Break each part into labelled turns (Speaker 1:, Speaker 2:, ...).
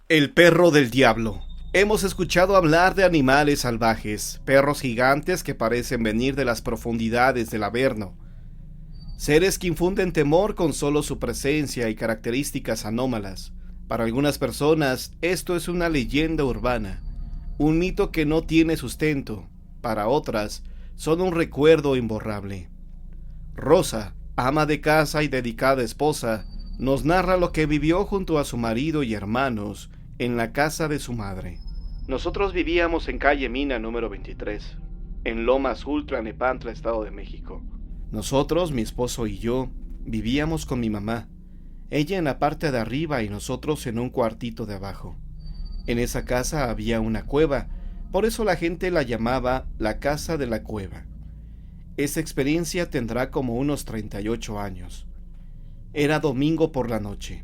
Speaker 1: El perro del diablo. Hemos escuchado hablar de animales salvajes, perros gigantes que parecen venir de las profundidades del Averno, seres que infunden temor con solo su presencia y características anómalas. Para algunas personas, esto es una leyenda urbana, un mito que no tiene sustento. Para otras, son un recuerdo imborrable. Rosa, ama de casa y dedicada esposa, nos narra lo que vivió junto a su marido y hermanos en la casa de su madre. Nosotros vivíamos en calle Mina número 23, en Loma Azul, Tlalnepantla, Estado de México. Nosotros, mi esposo y yo, vivíamos con mi mamá, ella en la parte de arriba y nosotros en un cuartito de abajo. En esa casa había una cueva, por eso la gente la llamaba la casa de la cueva. Esa experiencia tendrá como unos 38 años. Era domingo por la noche.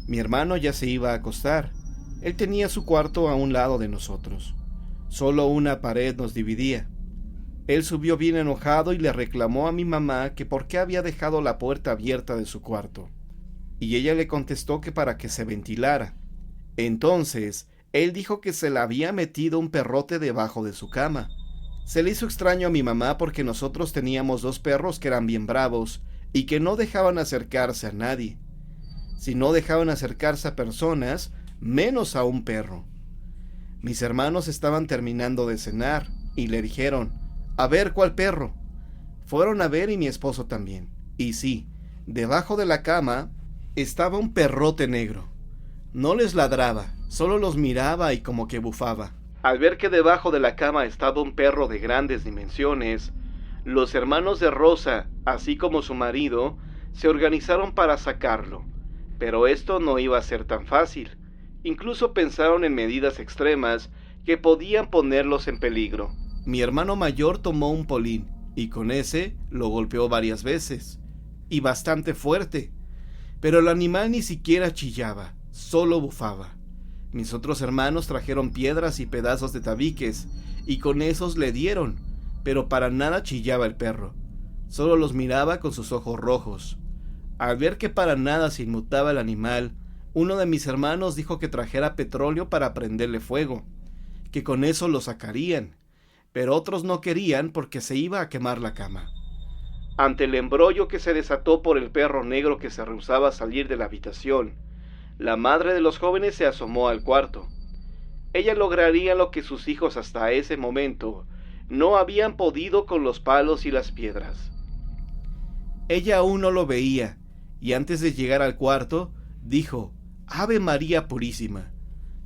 Speaker 1: Mi hermano ya se iba a acostar. Él tenía su cuarto a un lado de nosotros. Solo una pared nos dividía. Él subió bien enojado y le reclamó a mi mamá que por qué había dejado la puerta abierta de su cuarto. Y ella le contestó que para que se ventilara. Entonces, él dijo que se le había metido un perrote debajo de su cama. Se le hizo extraño a mi mamá porque nosotros teníamos 2 perros que eran bien bravos y que no dejaban acercarse a nadie. Si no dejaban acercarse a personas, menos a un perro. Mis hermanos estaban terminando de cenar y le dijeron: a ver cuál perro. Fueron a ver y mi esposo también. Y sí, debajo de la cama estaba un perrote negro. No les ladraba, solo los miraba y como que bufaba. Al ver que debajo de la cama estaba un perro de grandes dimensiones, los hermanos de Rosa, así como su marido, se organizaron para sacarlo. Pero esto no iba a ser tan fácil. Incluso pensaron en medidas extremas que podían ponerlos en peligro. Mi hermano mayor tomó un polín y con ese lo golpeó varias veces, y bastante fuerte. Pero el animal ni siquiera chillaba, solo bufaba. Mis otros hermanos trajeron piedras y pedazos de tabiques, y con esos le dieron, pero para nada chillaba el perro. Solo los miraba con sus ojos rojos. Al ver que para nada se inmutaba el animal, uno de mis hermanos dijo que trajera petróleo para prenderle fuego, que con eso lo sacarían, pero otros no querían porque se iba a quemar la cama. Ante el embrollo que se desató por el perro negro que se rehusaba a salir de la habitación, la madre de los jóvenes se asomó al cuarto. Ella lograría lo que sus hijos hasta ese momento no habían podido con los palos y las piedras. Ella aún no lo veía, y antes de llegar al cuarto, dijo: Ave María Purísima,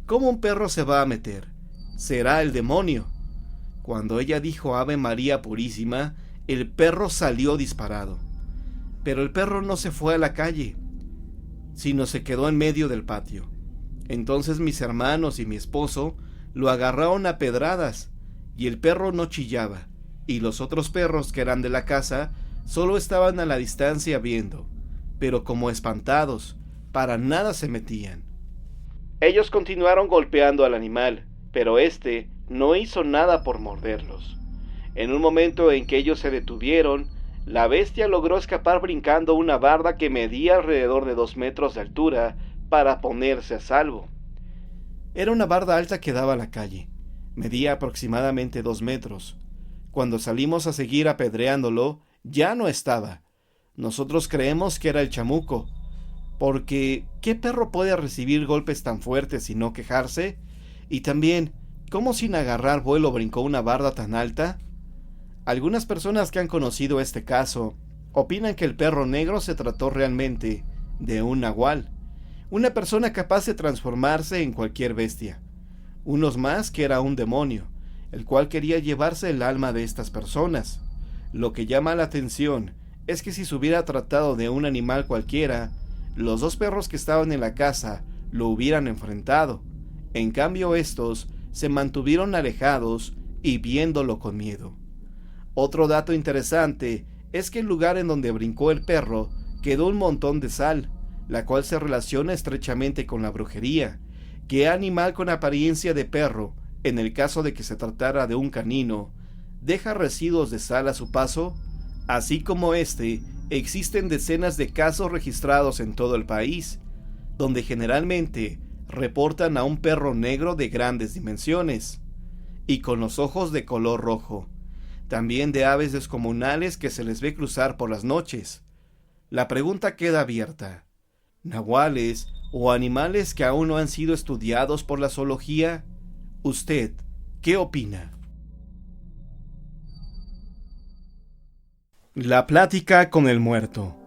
Speaker 1: ¿cómo un perro se va a meter? Será el demonio. Cuando ella dijo Ave María Purísima, el perro salió disparado. Pero el perro no se fue a la calle, sino se quedó en medio del patio. Entonces mis hermanos y mi esposo lo agarraron a pedradas, y el perro no chillaba, y los otros perros que eran de la casa solo estaban a la distancia viendo, pero como espantados, para nada se metían. Ellos continuaron golpeando al animal, pero éste no hizo nada por morderlos. En un momento en que ellos se detuvieron, la bestia logró escapar brincando una barda que medía alrededor de 2 metros de altura para ponerse a salvo. Era una barda alta que daba a la calle. Medía aproximadamente 2 metros. Cuando salimos a seguir apedreándolo, ya no estaba. Nosotros creemos que era el chamuco, porque ¿qué perro puede recibir golpes tan fuertes y no quejarse? Y también, ¿cómo sin agarrar vuelo brincó una barda tan alta? Algunas personas que han conocido este caso opinan que el perro negro se trató realmente de un nahual, una persona capaz de transformarse en cualquier bestia. Unos más que era un demonio, el cual quería llevarse el alma de estas personas. Lo que llama la atención es que si se hubiera tratado de un animal cualquiera, los 2 perros que estaban en la casa lo hubieran enfrentado. En cambio estos se mantuvieron alejados y viéndolo con miedo. Otro dato interesante es que el lugar en donde brincó el perro quedó un montón de sal, la cual se relaciona estrechamente con la brujería, que animal con apariencia de perro, en el caso de que se tratara de un canino, deja residuos de sal a su paso. Así como existen decenas de casos registrados en todo el país, donde generalmente reportan a un perro negro de grandes dimensiones y con los ojos de color rojo, también de aves descomunales que se les ve cruzar por las noches. La pregunta queda abierta: ¿nahuales o animales que aún no han sido estudiados por la zoología? ¿Usted qué opina? La plática con el muerto.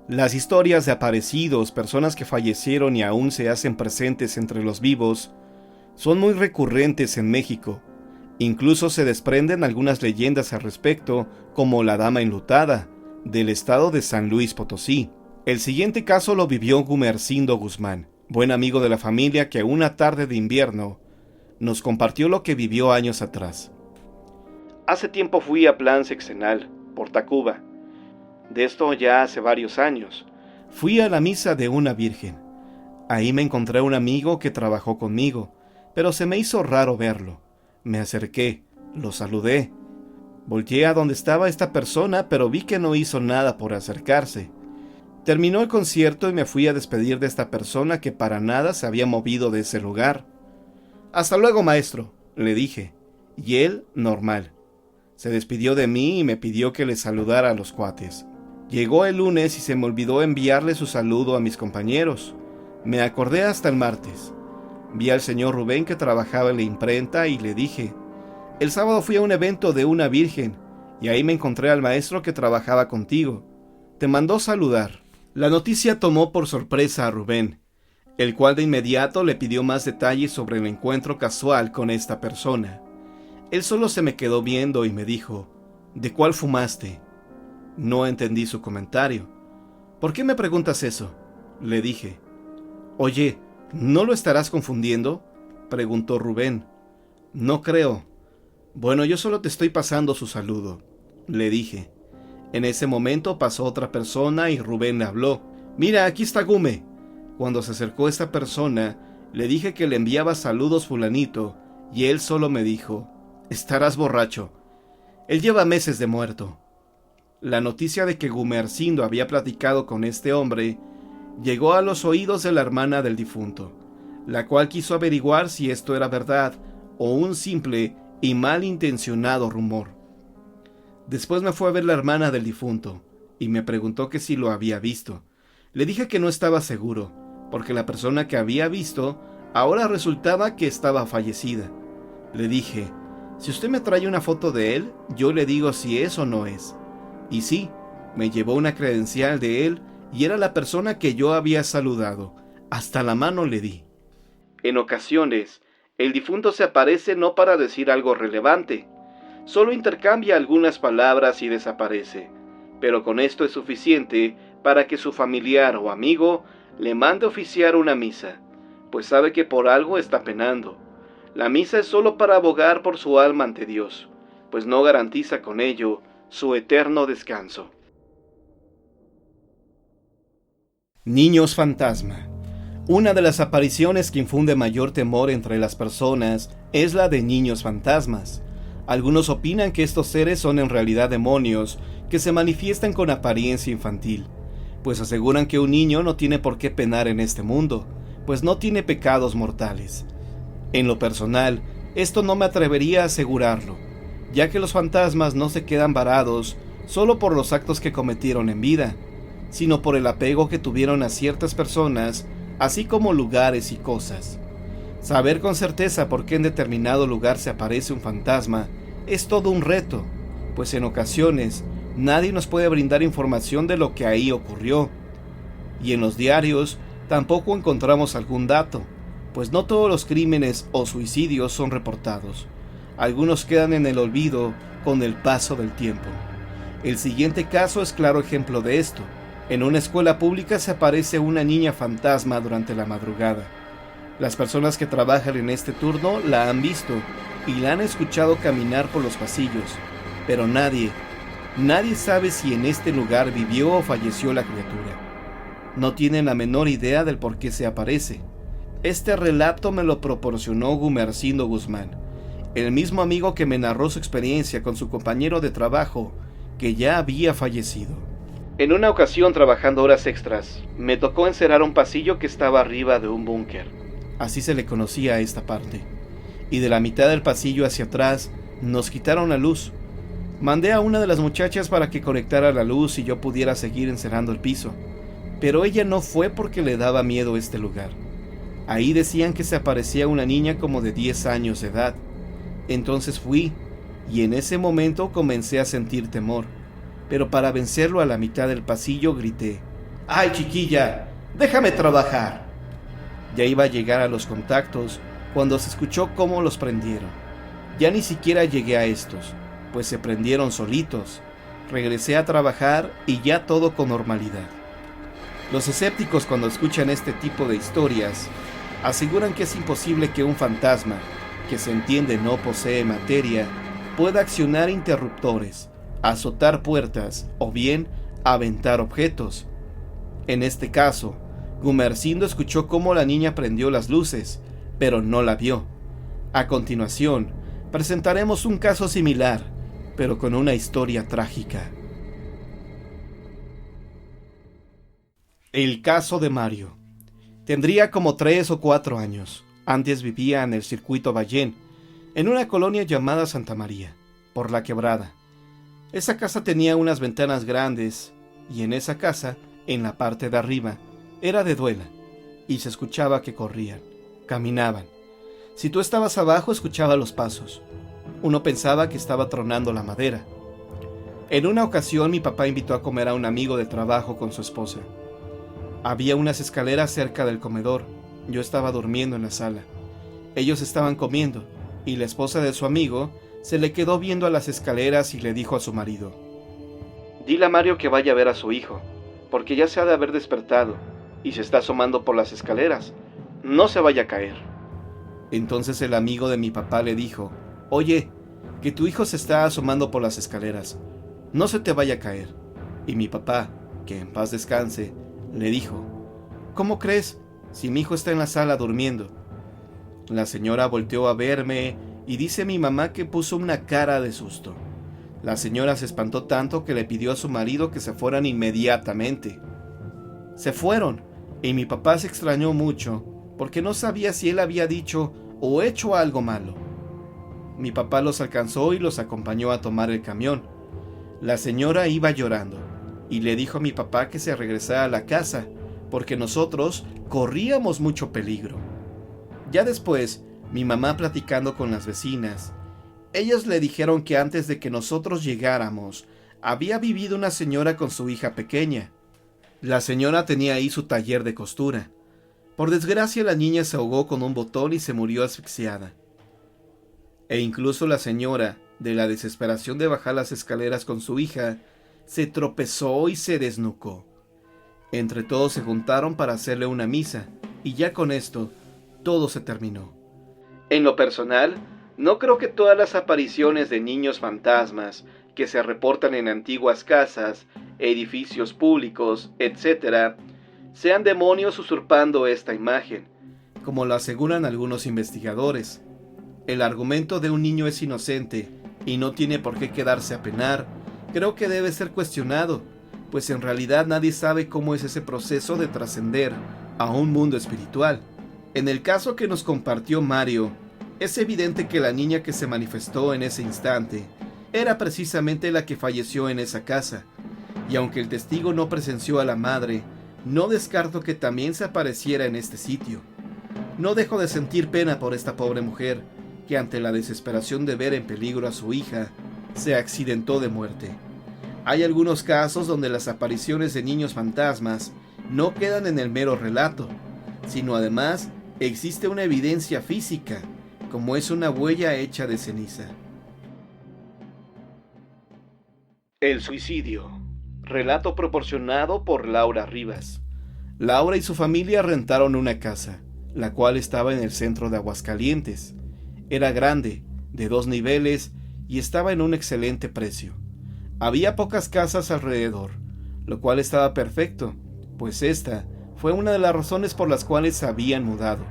Speaker 1: Las historias de aparecidos, personas que fallecieron y aún se hacen presentes entre los vivos, son muy recurrentes en México. Incluso se desprenden algunas leyendas al respecto, como la dama enlutada, del estado de San Luis Potosí. El siguiente caso lo vivió Gumersindo Guzmán, buen amigo de la familia, que una tarde de invierno nos compartió lo que vivió años atrás. Hace tiempo fui a Plan Sexenal, por Tacuba. De esto ya hace varios años. Fui a la misa de una virgen. Ahí me encontré un amigo que trabajó conmigo, pero se me hizo raro verlo. Me acerqué, lo saludé. Volteé a donde estaba esta persona, pero vi que no hizo nada por acercarse. Terminó el concierto y me fui a despedir de esta persona que para nada se había movido de ese lugar. «Hasta luego, maestro», le dije, y él, normal. Se despidió de mí y me pidió que le saludara a los cuates. Llegó el lunes y se me olvidó enviarle su saludo a mis compañeros. Me acordé hasta el martes. Vi al señor Rubén, que trabajaba en la imprenta, y le dije: «El sábado fui a un evento de una virgen, y ahí me encontré al maestro que trabajaba contigo. Te mandó saludar». La noticia tomó por sorpresa a Rubén, el cual de inmediato le pidió más detalles sobre el encuentro casual con esta persona. Él solo se me quedó viendo y me dijo: «¿De cuál fumaste?». No entendí su comentario. «¿Por qué me preguntas eso?», le dije. «Oye, ¿no lo estarás confundiendo?», preguntó Rubén. «No creo». «Bueno, yo solo te estoy pasando su saludo», le dije. En ese momento pasó otra persona y Rubén le habló: «Mira, aquí está Gume». Cuando se acercó esta persona, le dije que le enviaba saludos fulanito, y él solo me dijo: «Estarás borracho. Él lleva meses de muerto». La noticia de que Gumersindo había platicado con este hombre llegó a los oídos de la hermana del difunto, la cual quiso averiguar si esto era verdad o un simple y malintencionado rumor. Después me fue a ver la hermana del difunto y me preguntó que si lo había visto. Le dije que no estaba seguro, porque la persona que había visto ahora resultaba que estaba fallecida. Le dije: «Si usted me trae una foto de él, yo le digo si es o no es». Y sí, me llevó una credencial de él y era la persona que yo había saludado. Hasta la mano le di. En ocasiones, el difunto se aparece no para decir algo relevante. Solo intercambia algunas palabras y desaparece. Pero con esto es suficiente para que su familiar o amigo le mande oficiar una misa, pues sabe que por algo está penando. La misa es solo para abogar por su alma ante Dios, pues no garantiza con ello su eterno descanso. Niños fantasma. Una de las apariciones que infunde mayor temor entre las personas es la de niños fantasmas. Algunos opinan que estos seres son en realidad demonios que se manifiestan con apariencia infantil, pues aseguran que un niño no tiene por qué penar en este mundo, pues no tiene pecados mortales. En lo personal, esto no me atrevería a asegurarlo, ya que los fantasmas no se quedan varados solo por los actos que cometieron en vida, sino por el apego que tuvieron a ciertas personas, así como lugares y cosas. Saber con certeza por qué en determinado lugar se aparece un fantasma es todo un reto, pues en ocasiones nadie nos puede brindar información de lo que ahí ocurrió. Y en los diarios tampoco encontramos algún dato, pues no todos los crímenes o suicidios son reportados. Algunos quedan en el olvido con el paso del tiempo. El siguiente caso es claro ejemplo de esto. En una escuela pública se aparece una niña fantasma durante la madrugada. Las personas que trabajan en este turno la han visto y la han escuchado caminar por los pasillos, pero nadie sabe si en este lugar vivió o falleció la criatura. No tienen la menor idea del por qué se aparece. Este relato me lo proporcionó Gumersindo Guzmán, el mismo amigo que me narró su experiencia con su compañero de trabajo, que ya había fallecido. En una ocasión, trabajando horas extras, me tocó encerar un pasillo que estaba arriba de un búnker. así se le conocía a esta parte, y de la mitad del pasillo hacia atrás nos quitaron la luz. Mandé a una de las muchachas para que conectara la luz y yo pudiera seguir encerando el piso, pero ella no fue porque le daba miedo este lugar. Ahí decían que se aparecía una niña como de 10 años de edad. Entonces fui, y en ese momento comencé a sentir temor, pero para vencerlo a la mitad del pasillo grité: ¡Ay, chiquilla! ¡Déjame trabajar! Ya iba a llegar a los contactos cuando se escuchó cómo los prendieron. Ya ni siquiera llegué a estos, pues se prendieron solitos. Regresé a trabajar y ya todo con normalidad. Los escépticos, cuando escuchan este tipo de historias, aseguran que es imposible que un fantasma, que se entiende no posee materia, pueda accionar interruptores, azotar puertas o bien aventar objetos. En este caso, Gumersindo escuchó cómo la niña prendió las luces, pero no la vio. A continuación, presentaremos un caso similar, pero con una historia trágica. El caso de Mario. Tendría como 3 o 4 años. Antes vivía en el circuito Ballén, en una colonia llamada Santa María, por la Quebrada. Esa casa tenía unas ventanas grandes, y en esa casa, en la parte de arriba, era de duela, y se escuchaba que corrían, caminaban. Si tú estabas abajo, escuchaba los pasos. Uno pensaba que estaba tronando la madera. En una ocasión, mi papá invitó a comer a un amigo de trabajo con su esposa. Había unas escaleras cerca del comedor. Yo estaba durmiendo en la sala. Ellos estaban comiendo, y la esposa de su amigo se le quedó viendo a las escaleras y le dijo a su marido: «Dile a Mario que vaya a ver a su hijo, porque ya se ha de haber despertado, y se está asomando por las escaleras. No se vaya a caer». Entonces el amigo de mi papá le dijo: «Oye, que tu hijo se está asomando por las escaleras. No se te vaya a caer». Y mi papá, que en paz descanse, le dijo: «¿Cómo crees? Si mi hijo está en la sala durmiendo». La señora volteó a verme y dice mi mamá que puso una cara de susto. La señora se espantó tanto que le pidió a su marido que se fueran inmediatamente. Se fueron, y mi papá se extrañó mucho porque no sabía si él había dicho o hecho algo malo. Mi papá los alcanzó y los acompañó a tomar el camión. La señora iba llorando y le dijo a mi papá que se regresara a la casa porque nosotros corríamos mucho peligro. Ya después, mi mamá platicando con las vecinas, ellas le dijeron que antes de que nosotros llegáramos, había vivido una señora con su hija pequeña. La señora tenía ahí su taller de costura. Por desgracia, la niña se ahogó con un botón y se murió asfixiada. E incluso la señora, de la desesperación de bajar las escaleras con su hija, se tropezó y se desnucó. Entre todos se juntaron para hacerle una misa, y ya con esto, todo se terminó. En lo personal, no creo que todas las apariciones de niños fantasmas que se reportan en antiguas casas, edificios públicos, etc., sean demonios usurpando esta imagen, como lo aseguran algunos investigadores. El argumento de un niño es inocente y no tiene por qué quedarse a penar, creo que debe ser cuestionado, pues en realidad nadie sabe cómo es ese proceso de trascender a un mundo espiritual. En el caso que nos compartió Mario, es evidente que la niña que se manifestó en ese instante era precisamente la que falleció en esa casa, y aunque el testigo no presenció a la madre, no descarto que también se apareciera en este sitio. No dejo de sentir pena por esta pobre mujer, que ante la desesperación de ver en peligro a su hija, se accidentó de muerte. Hay algunos casos donde las apariciones de niños fantasmas no quedan en el mero relato, sino además existe una evidencia física, como es una huella hecha de ceniza. El suicidio. Relato proporcionado por Laura Rivas. Laura y su familia rentaron una casa, la cual estaba en el centro de Aguascalientes. Era grande, de 2 niveles, y estaba en un excelente precio. Había pocas casas alrededor, lo cual estaba perfecto, pues esta fue una de las razones por las cuales se habían mudado,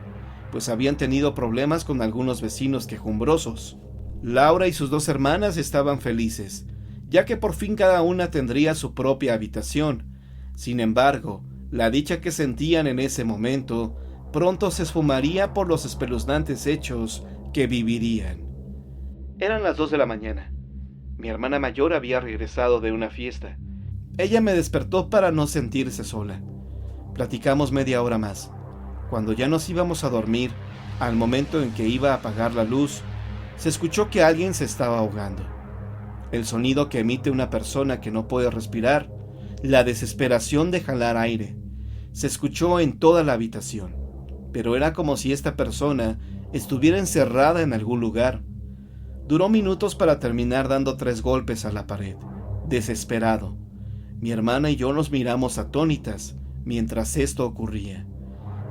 Speaker 1: pues habían tenido problemas con algunos vecinos quejumbrosos. Laura y sus 2 hermanas estaban felices, ya que por fin cada una tendría su propia habitación. Sin embargo, la dicha que sentían en ese momento pronto se esfumaría por los espeluznantes hechos que vivirían. Eran las 2 de la mañana. Mi hermana mayor había regresado de una fiesta. Ella me despertó para no sentirse sola. Platicamos media hora más. Cuando ya nos íbamos a dormir, al momento en que iba a apagar la luz, se escuchó que alguien se estaba ahogando. El sonido que emite una persona que no puede respirar, la desesperación de jalar aire, se escuchó en toda la habitación, pero era como si esta persona estuviera encerrada en algún lugar. Duró minutos para terminar dando 3 golpes a la pared, desesperado. Mi hermana y yo nos miramos atónitas mientras esto ocurría.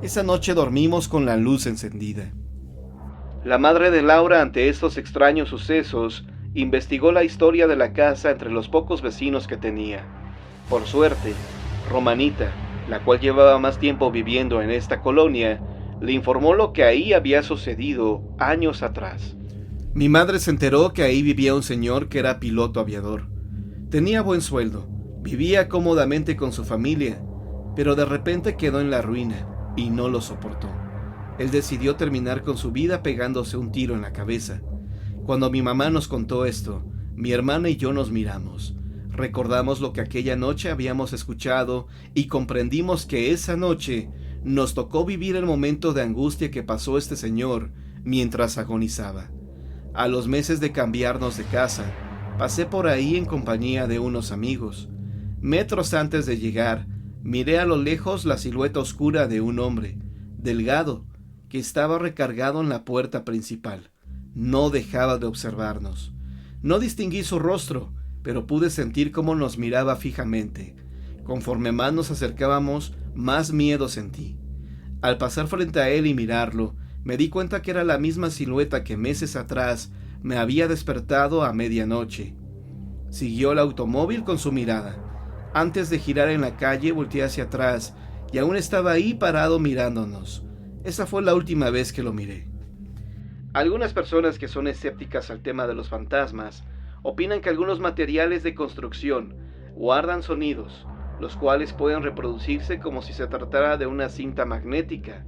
Speaker 1: Esa noche dormimos con la luz encendida. La madre de Laura, ante estos extraños sucesos, investigó la historia de la casa entre los pocos vecinos que tenía. Por suerte, Romanita, la cual llevaba más tiempo viviendo en esta colonia, le informó lo que ahí había sucedido años atrás. Mi madre se enteró que ahí vivía un señor que era piloto aviador. Tenía buen sueldo, vivía cómodamente con su familia, pero de repente quedó en la ruina y no lo soportó. Él decidió terminar con su vida pegándose un tiro en la cabeza. Cuando mi mamá nos contó esto, mi hermana y yo nos miramos. Recordamos lo que aquella noche habíamos escuchado y comprendimos que esa noche nos tocó vivir el momento de angustia que pasó este señor mientras agonizaba. A los meses de cambiarnos de casa, pasé por ahí en compañía de unos amigos. Metros antes de llegar, miré a lo lejos la silueta oscura de un hombre, delgado, que estaba recargado en la puerta principal. No dejaba de observarnos. No distinguí su rostro, pero pude sentir cómo nos miraba fijamente. Conforme más nos acercábamos, más miedo sentí. Al pasar frente a él y mirarlo, me di cuenta que era la misma silueta que meses atrás me había despertado a medianoche. Siguió el automóvil con su mirada. Antes de girar en la calle, volteé hacia atrás y aún estaba ahí parado mirándonos. Esa fue la última vez que lo miré. Algunas personas que son escépticas al tema de los fantasmas opinan que algunos materiales de construcción guardan sonidos, los cuales pueden reproducirse como si se tratara de una cinta magnética,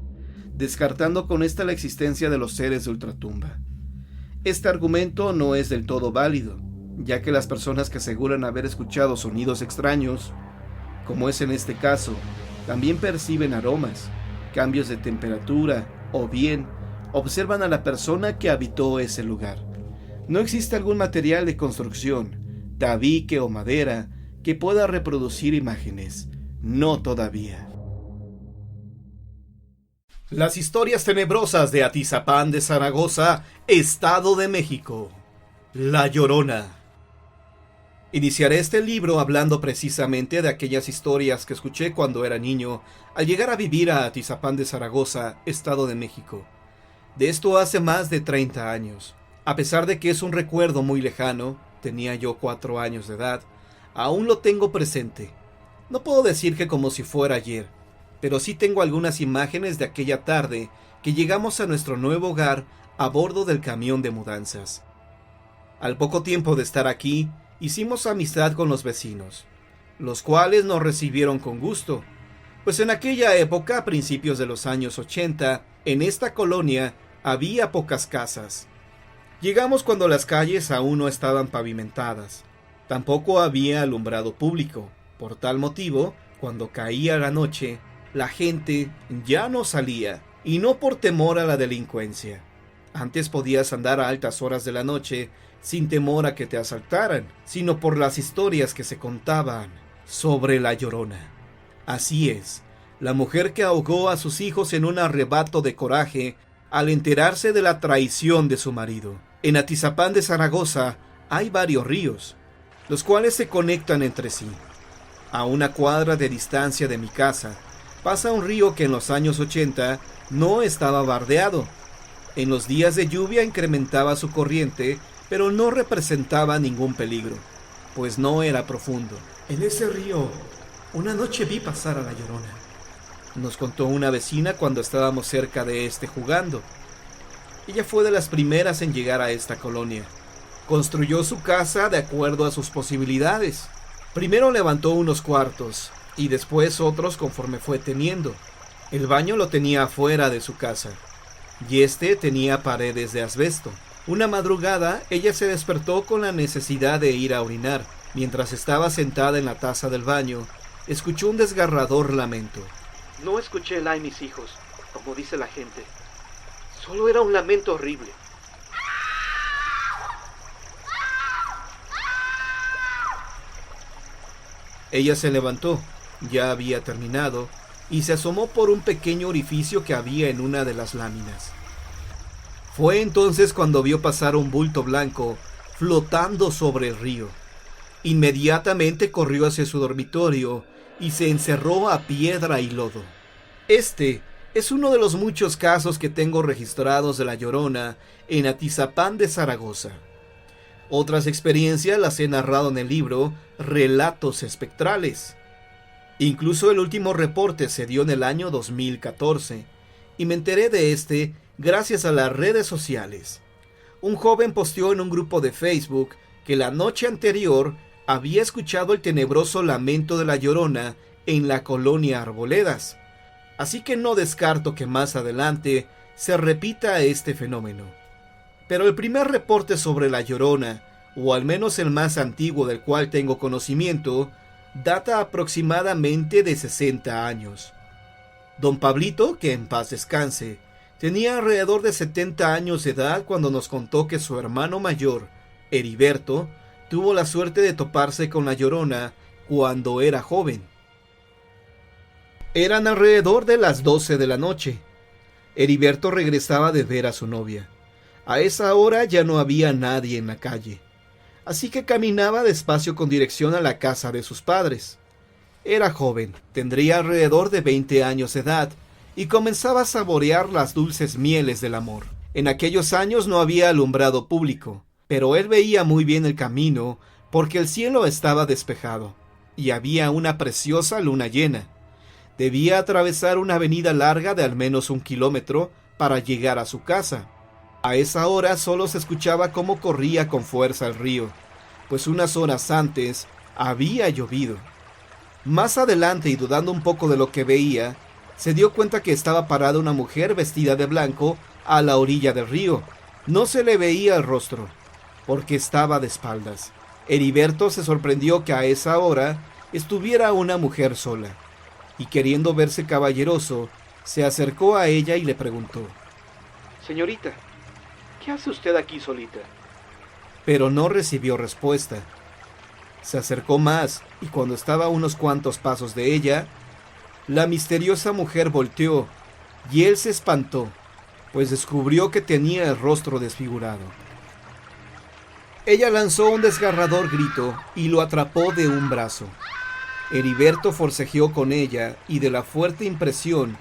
Speaker 1: descartando con esta la existencia de los seres de ultratumba. Este argumento no es del todo válido, ya que las personas que aseguran haber escuchado sonidos extraños, como es en este caso, también perciben aromas, cambios de temperatura o bien observan a la persona que habitó ese lugar. No existe algún material de construcción, tabique o madera, que pueda reproducir imágenes. No todavía. Las historias tenebrosas de Atizapán de Zaragoza, Estado de México. La Llorona. Iniciaré este libro hablando precisamente de aquellas historias que escuché cuando era niño al llegar a vivir a Atizapán de Zaragoza, Estado de México. De esto hace más de 30 años. A pesar de que es un recuerdo muy lejano, tenía yo 4 años de edad, aún lo tengo presente. No puedo decir que como si fuera ayer, pero sí tengo algunas imágenes de aquella tarde que llegamos a nuestro nuevo hogar a bordo del camión de mudanzas. Al poco tiempo de estar aquí, hicimos amistad con los vecinos, los cuales nos recibieron con gusto, pues en aquella época, a principios de los años 80, en esta colonia había pocas casas. Llegamos cuando las calles aún no estaban pavimentadas. Tampoco había alumbrado público. Por tal motivo, cuando caía la noche, la gente ya no salía, y no por temor a la delincuencia. Antes podías andar a altas horas de la noche sin temor a que te asaltaran, sino por las historias que se contaban sobre la Llorona. Así es, la mujer que ahogó a sus hijos en un arrebato de coraje al enterarse de la traición de su marido. En Atizapán de Zaragoza hay varios ríos, los cuales se conectan entre sí. A una cuadra de distancia de mi casa pasa un río que en los años 80 no estaba bardeado. En los días de lluvia incrementaba su corriente, pero no representaba ningún peligro, pues no era profundo. En ese río, una noche vi pasar a la Llorona, nos contó una vecina cuando estábamos cerca de este jugando. Ella fue de las primeras en llegar a esta colonia. Construyó su casa de acuerdo a sus posibilidades. Primero levantó unos cuartos y después otros conforme fue teniendo. El baño lo tenía afuera de su casa, y este tenía paredes de asbesto. Una madrugada, ella se despertó con la necesidad de ir a orinar. Mientras estaba sentada en la taza del baño, escuchó un desgarrador lamento.
Speaker 2: No escuché el ay mis hijos, como dice la gente. Solo era un lamento horrible.
Speaker 1: Ella se levantó, ya había terminado, y se asomó por un pequeño orificio que había en una de las láminas. Fue entonces cuando vio pasar un bulto blanco flotando sobre el río. Inmediatamente corrió hacia su dormitorio y se encerró a piedra y lodo. Este es uno de los muchos casos que tengo registrados de La Llorona en Atizapán de Zaragoza. Otras experiencias las he narrado en el libro Relatos Espectrales. Incluso el último reporte se dio en el año 2014, y me enteré de este gracias a las redes sociales. Un joven posteó en un grupo de Facebook que la noche anterior había escuchado el tenebroso lamento de La Llorona en la colonia Arboledas, así que no descarto que más adelante se repita este fenómeno. Pero el primer reporte sobre La Llorona, o al menos el más antiguo del cual tengo conocimiento, data aproximadamente de 60 años. Don Pablito, que en paz descanse, tenía alrededor de 70 años de edad cuando nos contó que su hermano mayor, Heriberto, tuvo la suerte de toparse con La Llorona cuando era joven. Eran alrededor de las 12 de la noche. Heriberto regresaba de ver a su novia. A esa hora ya no había nadie en la calle, así que caminaba despacio con dirección a la casa de sus padres. Era joven, tendría alrededor de 20 años de edad, y comenzaba a saborear las dulces mieles del amor. En aquellos años no había alumbrado público, pero él veía muy bien el camino porque el cielo estaba despejado, y había una preciosa luna llena. Debía atravesar una avenida larga de al menos 1 kilómetro para llegar a su casa. A esa hora solo se escuchaba cómo corría con fuerza el río, pues unas horas antes había llovido. Más adelante, y dudando un poco de lo que veía, se dio cuenta que estaba parada una mujer vestida de blanco a la orilla del río. No se le veía el rostro, porque estaba de espaldas. Heriberto se sorprendió que a esa hora estuviera una mujer sola, y queriendo verse caballeroso, se acercó a ella y le preguntó:
Speaker 2: Señorita, ¿qué hace usted aquí solita?
Speaker 1: Pero no recibió respuesta. Se acercó más, y cuando estaba a unos cuantos pasos de ella, la misteriosa mujer volteó, y él se espantó, pues descubrió que tenía el rostro desfigurado. Ella lanzó un desgarrador grito y lo atrapó de un brazo. Heriberto forcejeó con ella y de la fuerte impresión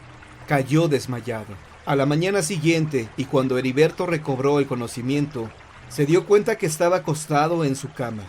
Speaker 1: cayó desmayado. A la mañana siguiente, y cuando Heriberto recobró el conocimiento, se dio cuenta que estaba acostado en su cama,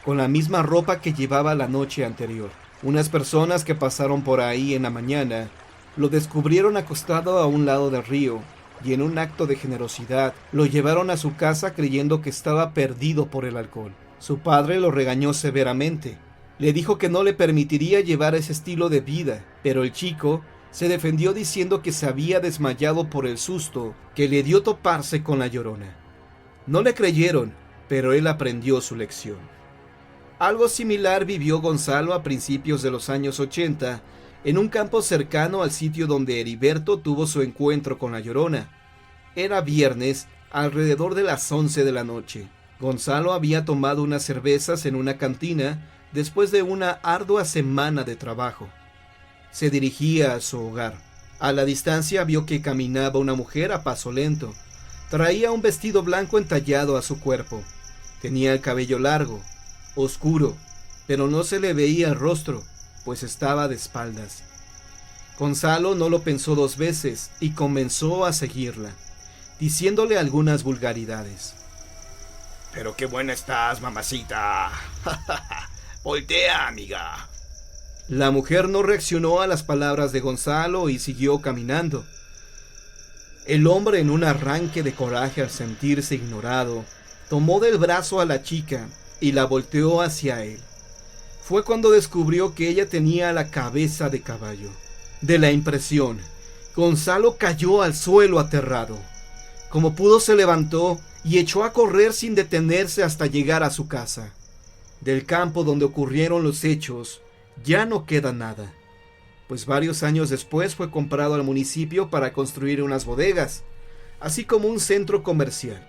Speaker 1: con la misma ropa que llevaba la noche anterior. Unas personas que pasaron por ahí en la mañana lo descubrieron acostado a un lado del río, y en un acto de generosidad lo llevaron a su casa creyendo que estaba perdido por el alcohol. Su padre lo regañó severamente. Le dijo que no le permitiría llevar ese estilo de vida, pero el chico se defendió diciendo que se había desmayado por el susto que le dio toparse con La Llorona. No le creyeron, pero él aprendió su lección. Algo similar vivió Gonzalo a principios de los años 80, en un campo cercano al sitio donde Heriberto tuvo su encuentro con La Llorona. Era viernes, alrededor de las 11 de la noche. Gonzalo había tomado unas cervezas en una cantina después de una ardua semana de trabajo. Se dirigía a su hogar. A la distancia vio que caminaba una mujer a paso lento. Traía un vestido blanco entallado a su cuerpo. Tenía el cabello largo, oscuro, pero no se le veía el rostro, pues estaba de espaldas. Gonzalo no lo pensó 2 veces y comenzó a seguirla, diciéndole algunas vulgaridades.
Speaker 3: Pero qué buena estás, mamacita. Voltea, amiga.
Speaker 1: La mujer no reaccionó a las palabras de Gonzalo y siguió caminando. El hombre, en un arranque de coraje al sentirse ignorado, tomó del brazo a la chica y la volteó hacia él. Fue cuando descubrió que ella tenía la cabeza de caballo. De la impresión, Gonzalo cayó al suelo aterrado. Como pudo se levantó y echó a correr sin detenerse hasta llegar a su casa. Del campo donde ocurrieron los hechos ya no queda nada, pues varios años después fue comprado al municipio para construir unas bodegas, así como un centro comercial.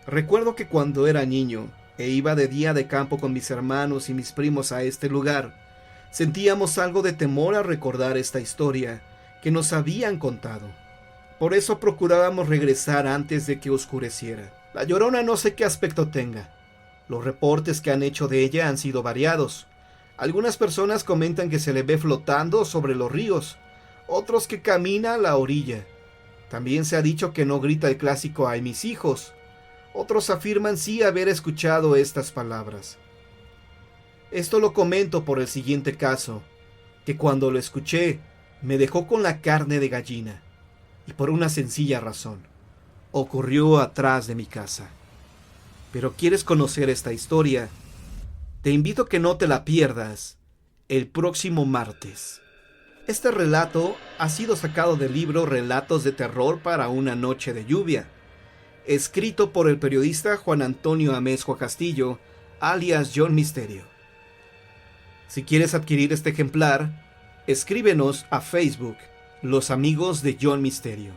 Speaker 1: Recuerdo que cuando era niño e iba de día de campo con mis hermanos y mis primos a este lugar, sentíamos algo de temor al recordar esta historia que nos habían contado. Por eso procurábamos regresar antes de que oscureciera. La Llorona no sé qué aspecto tenga. Los reportes que han hecho de ella han sido variados. Algunas personas comentan que se le ve flotando sobre los ríos, otros que camina a la orilla. También se ha dicho que no grita el clásico "ay mis hijos". Otros afirman sí haber escuchado estas palabras. Esto lo comento por el siguiente caso, que cuando lo escuché me dejó con la carne de gallina, y por una sencilla razón. Ocurrió atrás de mi casa. Pero ¿quieres conocer esta historia? Te invito a que no te la pierdas el próximo martes. Este relato ha sido sacado del libro Relatos de Terror para una noche de lluvia, escrito por el periodista Juan Antonio Amezcua Castillo, alias John Misterio. Si quieres adquirir este ejemplar, escríbenos a Facebook, Los Amigos de John Misterio.